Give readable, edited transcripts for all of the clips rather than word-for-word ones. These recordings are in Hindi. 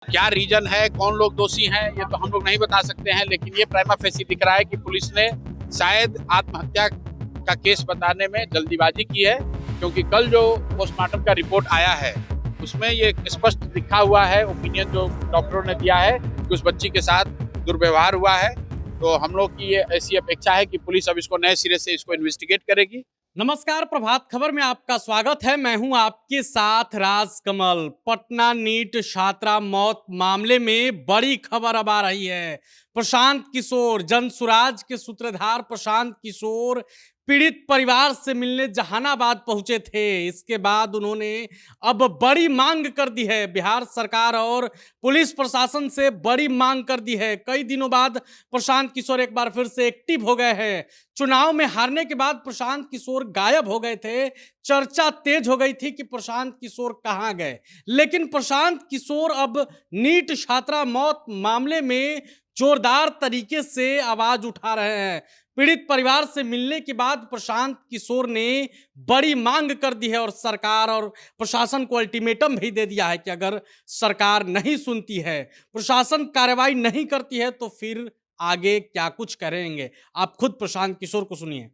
क्या रीजन है, कौन लोग दोषी हैं, ये तो हम लोग नहीं बता सकते हैं, लेकिन ये प्राइमा फेसी दिख रहा है कि पुलिस ने शायद आत्महत्या का केस बताने में जल्दीबाजी की है, क्योंकि कल जो पोस्टमार्टम का रिपोर्ट आया है उसमें ये स्पष्ट लिखा हुआ है, ओपिनियन जो डॉक्टरों ने दिया है कि उस बच्ची के साथ दुर्व्यवहार हुआ है। तो हम लोग की ये ऐसी अपेक्षा है कि पुलिस अब इसको नए सिरे से इसको इन्वेस्टिगेट करेगी। नमस्कार, प्रभात खबर में आपका स्वागत है। मैं हूं आपके साथ राजकमल। पटना नीट छात्रा मौत मामले में बड़ी खबर अब आ रही है। प्रशांत किशोर, जनसुराज के सूत्रधार प्रशांत किशोर पीड़ित परिवार से मिलने जहानाबाद पहुंचे थे। इसके बाद उन्होंने अब बड़ी मांग कर दी है, बिहार सरकार और पुलिस प्रशासन से बड़ी मांग कर दी है। कई दिनों बाद प्रशांत किशोर एक बार फिर से एक्टिव हो गए हैं। चुनाव में हारने के बाद प्रशांत किशोर गायब हो गए थे। चर्चा तेज हो गई थी कि प्रशांत किशोर कहां गए, लेकिन प्रशांत किशोर अब नीट छात्रा मौत मामले में जोरदार तरीके से आवाज उठा रहे हैं। पीड़ित परिवार से मिलने के बाद प्रशांत किशोर ने बड़ी मांग कर दी है और सरकार और प्रशासन को अल्टीमेटम भी दे दिया है कि अगर सरकार नहीं सुनती है, प्रशासन कार्रवाई नहीं करती है, तो फिर आगे क्या कुछ करेंगे। आप खुद प्रशांत किशोर को सुनिए।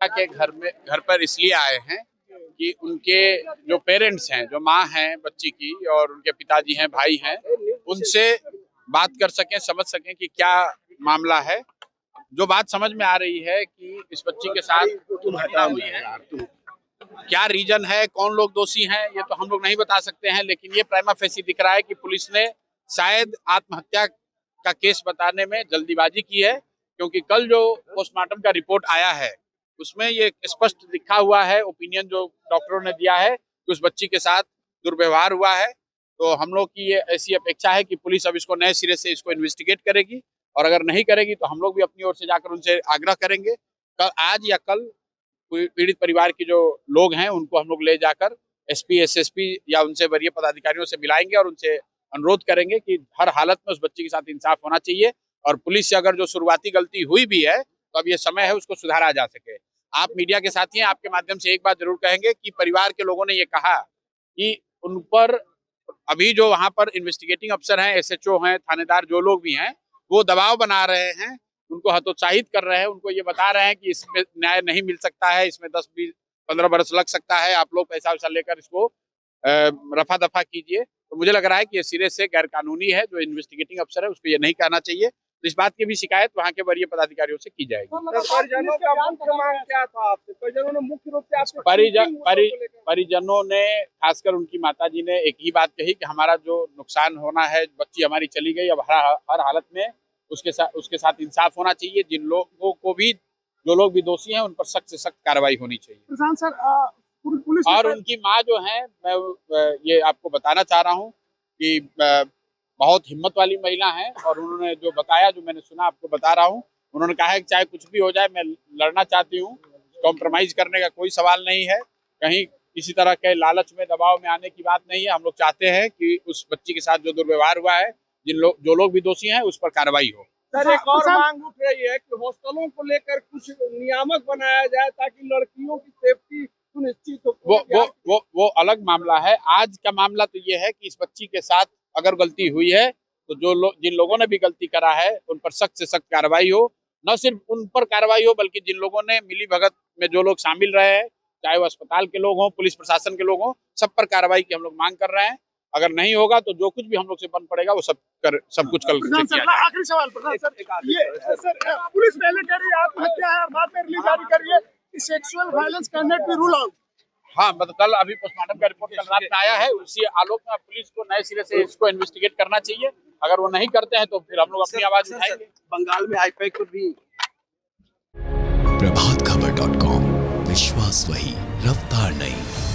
के घर पर इसलिए आए हैं कि उनके जो पेरेंट्स हैं, जो माँ हैं बच्ची की और उनके पिताजी हैं, भाई हैं, उनसे बात कर सकें, समझ सकें कि क्या मामला है। जो बात समझ में आ रही है कि इस बच्ची के साथ घटना हुई है, क्या रीजन है, कौन लोग दोषी हैं, ये तो हम लोग नहीं बता सकते हैं, लेकिन ये प्राइमा फेसी दिख रहा है कि पुलिस ने शायद आत्महत्या का केस बताने में जल्दीबाजी की है, क्योंकि कल जो पोस्टमार्टम का रिपोर्ट आया है उसमें ये स्पष्ट लिखा हुआ है, ओपिनियन जो डॉक्टरों ने दिया है कि उस बच्ची के साथ दुर्व्यवहार हुआ है। तो हम लोग की ये ऐसी अपेक्षा है कि पुलिस अब इसको नए सिरे से इसको इन्वेस्टिगेट करेगी, और अगर नहीं करेगी तो हम लोग भी अपनी ओर से जाकर उनसे आग्रह करेंगे। कल, आज या कल पीड़ित परिवार के जो लोग हैं उनको हम लोग ले जाकर एसपी, एसएसपी या उनसे वरीय पदाधिकारियों से मिलाएंगे और उनसे अनुरोध करेंगे कि हर हालत में उस बच्ची के साथ इंसाफ होना चाहिए, और पुलिस से अगर जो शुरुआती गलती हुई भी है तो अब ये समय है उसको सुधारा जा सके। आप मीडिया के साथी हैं, आपके माध्यम से एक बात जरूर कहेंगे कि परिवार के लोगों ने ये कहा कि उन पर अभी जो वहां पर इन्वेस्टिगेटिंग अफसर हैं, एसएचओ हैं, थानेदार, जो लोग भी हैं, वो दबाव बना रहे हैं, उनको हतोत्साहित कर रहे हैं, उनको ये बता रहे हैं कि इसमें न्याय नहीं मिल सकता है, इसमें 10, 20, 15 बरस लग सकता है, आप लोग पैसा वैसा लेकर इसको रफा दफा कीजिए। तो मुझे लग रहा है कि ये सिरे से गैर कानूनी है। जो इन्वेस्टिगेटिंग अफसर है उसको ये नहीं कहना चाहिए। तो इस बात की भी शिकायत वहाँ के वरीय पदाधिकारियों से की जाएगी। परिजनों ने, खासकर उनकी माताजी ने एक ही बात कही कि हमारा जो नुकसान होना है, बच्ची हमारी चली गई, अब हर हालत में उसके साथ इंसाफ होना चाहिए। जिन लोगों को भी, जो लोग भी दोषी हैं, उन पर सख्त से सख्त कार्रवाई होनी चाहिए। और उनकी माँ जो है, मैं ये आपको बताना चाह रहा हूँ कि बहुत हिम्मत वाली महिला है, और उन्होंने जो बताया, जो मैंने सुना, आपको बता रहा हूँ। उन्होंने कहा है कि चाहे कुछ भी हो जाए, मैं लड़ना चाहती हूँ, कॉम्प्रोमाइज करने का कोई सवाल नहीं है, कहीं किसी तरह के लालच में, दबाव में आने की बात नहीं है। हम लोग चाहते हैं कि उस बच्ची के साथ जो दुर्व्यवहार हुआ है, जो लोग भी दोषी हैं, उस पर कार्रवाई हो। सर, एक और मांग उठ रही है कि हॉस्टलों को लेकर कुछ नियामक बनाया जाए ताकि लड़कियों की सेफ्टी सुनिश्चित हो। वो अलग मामला है। आज का मामला तो ये है कि इस बच्ची के साथ अगर गलती हुई है तो जिन लोगों ने भी गलती करा है उन पर सख्त से सख्त कार्रवाई हो। न सिर्फ उन पर कार्रवाई हो, बल्कि जिन लोगों ने मिली भगत में जो लोग शामिल रहे हैं, चाहे वो अस्पताल के लोग हों, पुलिस प्रशासन के लोग हों, सब पर कार्रवाई की हम लोग मांग कर रहे हैं। अगर नहीं होगा तो जो कुछ भी हम लोग से बन पड़ेगा वो सब कुछ कल किया जाएगा। आखिरी सवाल प्रधान सर, ये सर, पुलिस पहले कह रही है आत्महत्या है और बाद में रिलीज जारी कर रही है कि sexual violence can not be rule out. हाँ, मतलब कल अभी पोस्टमार्टम का रिपोर्ट कल रात में आया है, उसी आलोक में पुलिस को नए सिरे से इसको इन्वेस्टिगेट करना चाहिए। अगर वो नहीं करते हैं तो फिर हम लोग अपनी आवाज उठाएंगे। बंगाल में हाईपैक को भी। प्रभातखबर.com, विश्वास वही, रफ्तार नहीं।